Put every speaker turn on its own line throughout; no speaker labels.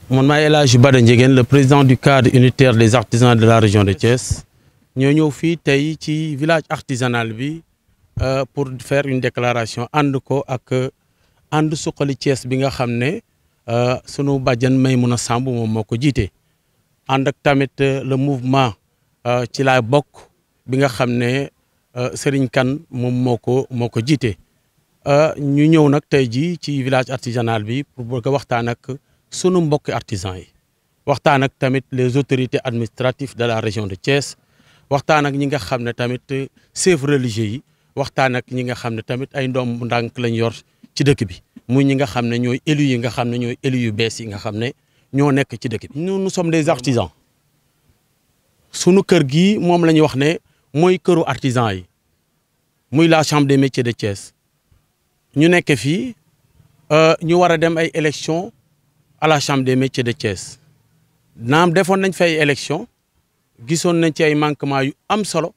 mon maay El Hadji Bada Ndiéguène le président du cadre unitaire des artisans de la région de Thiès ñoo ñëw fii tey ci village artisanal bi pour faire une déclaration ànd ko ak ànd suqali Thiès bi nga xam ne sunu bàjjan Maymouna Samb moom moo ko jiite ànd ak tamit le mouvement ci laa bokk bi nga xam ne Serigne Kane moom moo ko jiite ñu ñëw nag tey jii ci village artisanal bi pour bëgg a waxtaan ak sunu mbokki artisans yi waxtaan ak tamit les autorités administratives de la région de Thiès waxtaan ak ñi nga xam ne tamit chefs religieux yi waxtaan ak ñi nga xam ne tamit ay ndoom ndànk lañ yor ci dëkk bi muy ñi nga xam ne ñooy élus yi nga xam ne ñooy élus yu bees yi nga xam ne ñoo nekk ci dëkk bi. nous sommes des artisans sunu kër gi moom la ñuy wax ne mooy këru artisans yi muy la chambre des métiers de Thiès ñu nekk fii ñu war a dem ay élections à la chambre des métiers de Thiès naam defoon nañ fay élections gisoon nañ ci ay manquements yu am solo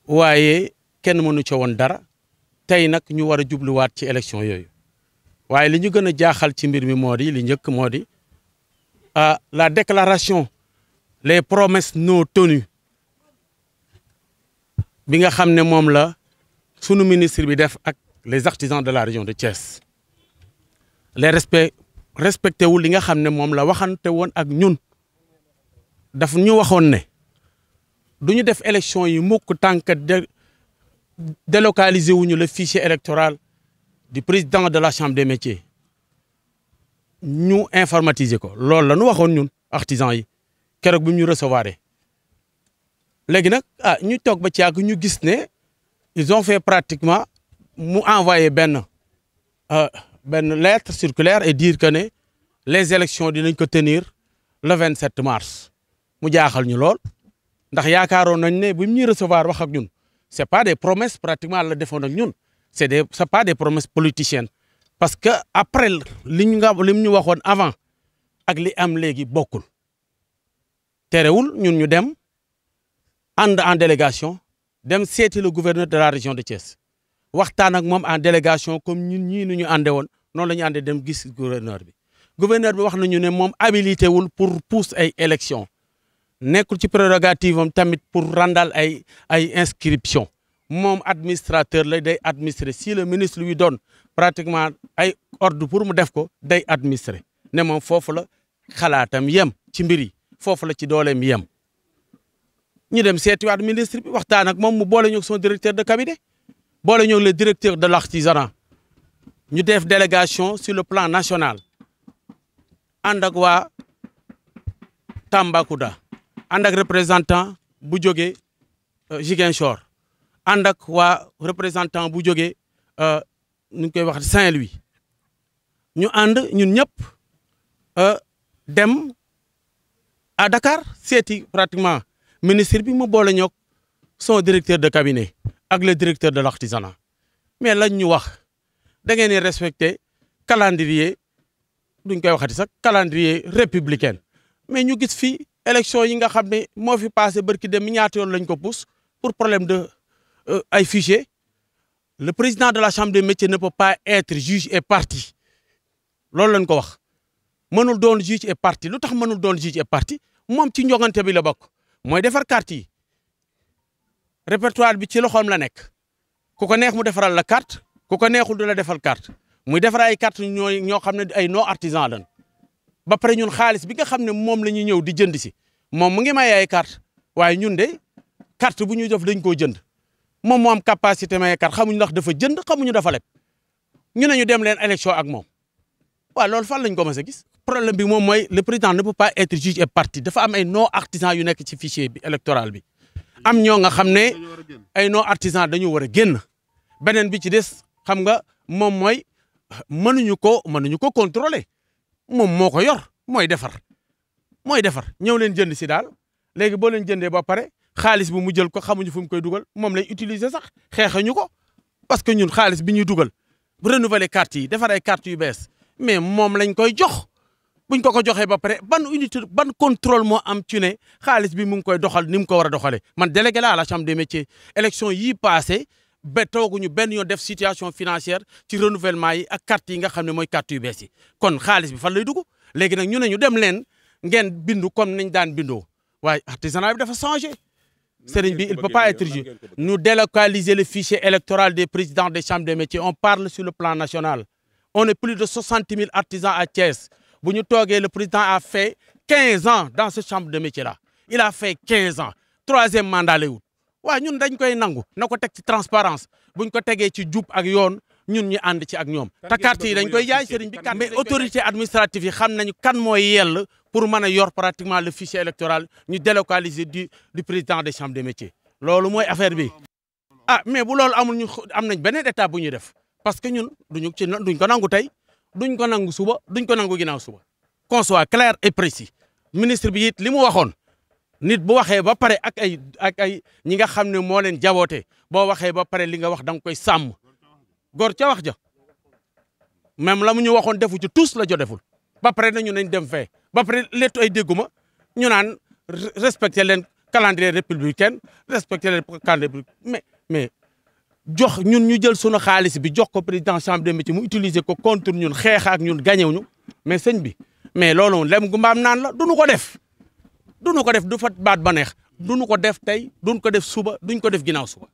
waaye kenn mënu ci woon dara tey nag ñu war a jubluwaat ci élection yooyu waaye li ñu gën a jaaxal ci mbir mi moo di li njëkk moo di la déclaration les promesses non tenues bi nga xam ne moom la sunu ministre bi def ak les artisans de la région de Thiès les respecté wul li nga xam ne moom la waxante woon ak ñun daf ñu waxoon ne du ñu def élection yi mukk tant que délocaliser wuñu le fichier électoral du président de la chambre des métiers ñu informatiser ko loolu la ñu waxoon ñun artisans yi keroog bi ñu recevoir léegi nag ñu toog ba ci yàgg ñu gis ne ils ont fait pratiquement mu envoyé benn lettre circulaire et dire que ne les élections dinañ ko tenir le 27 mars mu jaaxal ñu lool ndax yaakaaroon nañ ne bu ñuy recevoir wax ak ñun c'est pas des promesses pratiquement la defoon ak ñun c'est pas des promesses politiciennes parce que après li ñu waxoon avant ak li am léegi bokkul terewul ñun ñu dem ànd en délégation dem seeti le gouverneur de la région de Thiès waxtaan ak moom en délégation comme ñun ñii nu ñu ànde woon noonu la ñu àndee dem gis gouverneur bi wax nañu ne moom habilité wul pour pousser ay élections nekkul ci prérogative am tamit pour randal ay inscription moom administrateur la day administrer si le ministre lui donne pratiquement ay ordre pour mu def ko day administrer ne moom foofu la xalaatam yem ci mbir yi foofu la ci dooleem yem ñu dem seetiwaat ministre bi waxtaan ak moom mu boole ñu son directeur de cabinet boole ñu le directeur de l'artisanat ñu def délégation sur le plan national ànd ak waa Tambacounda ànd ak représentant bu jógee Ziguinchor ànd ak waa représentant bu jógee nu ñu koy wax Saint-Louis ñu ànd ñun ñëpp dem à Dakar seeti pratiquement ministre bi mu boole ñoog son directeur de cabinet ak le directeur de l'artisanat mais lañ ñu wax da ngeen di respecter calendrier duñ koy waxati sax calendrier républicain mais ñu gis fii élection yi nga xam ne moo fi passé barki dem ñaata yoon lañ ko pousse pour problème de ay fichier le président de la chambre des métiers ne peut pas être juge et partie loolu lañ ko wax mënul doon juge et partie lu tax mënul doon juge et partie moom ci njogante bi la bokk mooy defar carte yi répertoire bi ci loxoom la nekk ku ko neex mu defaral la carte ku ko neexul du la defal carte muy defar ay carte ñoo xam ne ay non artisan lañ ba pare ñun xaalis bi nga xam ne moom la ñuy ñëw di jënd si moom mu ngi may ay carte waaye ñun de carte bu ñuy def dañ koo jënd moom moo am capacité may carte xamuñu ndax dafa jënd xamuñu dafa leb ñu ne ñu dem leen élection ak moom waaw loolu fan lañ ko mës a gis. problème bi moom mooy le président ne peut pas être juge et partie dafa am ay non artisan yu nekk ci fichier bi électoral bi am ñoo nga xam ne ay non artisan dañu war a génn beneen bi ci des xam nga moom mooy mënuñu ko contrôler moom moo ko yor mooy defar ñëw leen jënd si daal léegi boo leen jëndee ba pare xaalis bi mu jël ko xamuñu fu mu koy dugal moom lay utiliser sax xeexañu ko parce que ñun xaalis bi ñuy dugal bu renouveler carte yi defar ay carte yu bees mais moom lañ koy jox buñ ko joxee ba pare ban unité ban contrôle moo am ci ne xaalis bi mu ngi koy doxal ni mu ko war a doxalee man délégué la à la chambre des métiers élection yii passé ba tooguñu benn yoon def situation financière ci renouvellement yi ak carte yi nga xam ne mooy carte yu bees yi kon xaalis bi fan lay dugg léegi nag ñu ne ñu dem leen ngeen bindu comme niñ daan bindoo waaye artisanat bi dafa changé. Sëriñ bi il peut pas être juste nous délocaliser le fichier électoral des présidents des chambres des métiers on parle sur le plan national on est plus de 60 000 artisans à Thiès bu ñu toogee le président a fait 15 ans dans cette chambre de métier là il a fait 15 ans 3e mandat lay wut waaw ñun dañ koy nangu na ko teg ci transparence buñ ko tegee ci jub ak yoon ñun ñu ànd ci ak ñoom te carte yi dañ koy jaay sëriñ bi carte mais autorité administrative yi xam nañu kan mooy yell pour mën a yor pratiquement le fichier électoral ñu délocaliser du président des chambres des métiers loolu mooy affaire bi ah mais bu loolu amul ñu am nañ beneen étape bu ñuy def parce que ñun duñ ko nangu tey duñ ko nangu suba duñ ko nangu ginnaaw suba qu'on soit clair et précis ministre bi it li mu waxoon nit bu waxee ba pare ak ay ñi nga xam ne moo leen jaboote boo waxee ba pare li nga wax da nga koy sàmm góor ca wax ja même la mu ñu waxoon defu ci tous la jo deful ba pare nañu nañ dem fee ba pare léttu ay dégguma ñu naan respecter leen calendrier républicain respecter leen calendrier mais jox ñun ñu jël sunu xaalis bi jox ko président chambre des métiers mu utiliser ko contre ñun xeex ak ñun gañew ñu mais sëñ bi mais loolu lem gu mbaam naan la duñu ko def du fa baat ba neex duñu ko def tey duñ ko def suba duñ ko def ginnaaw suba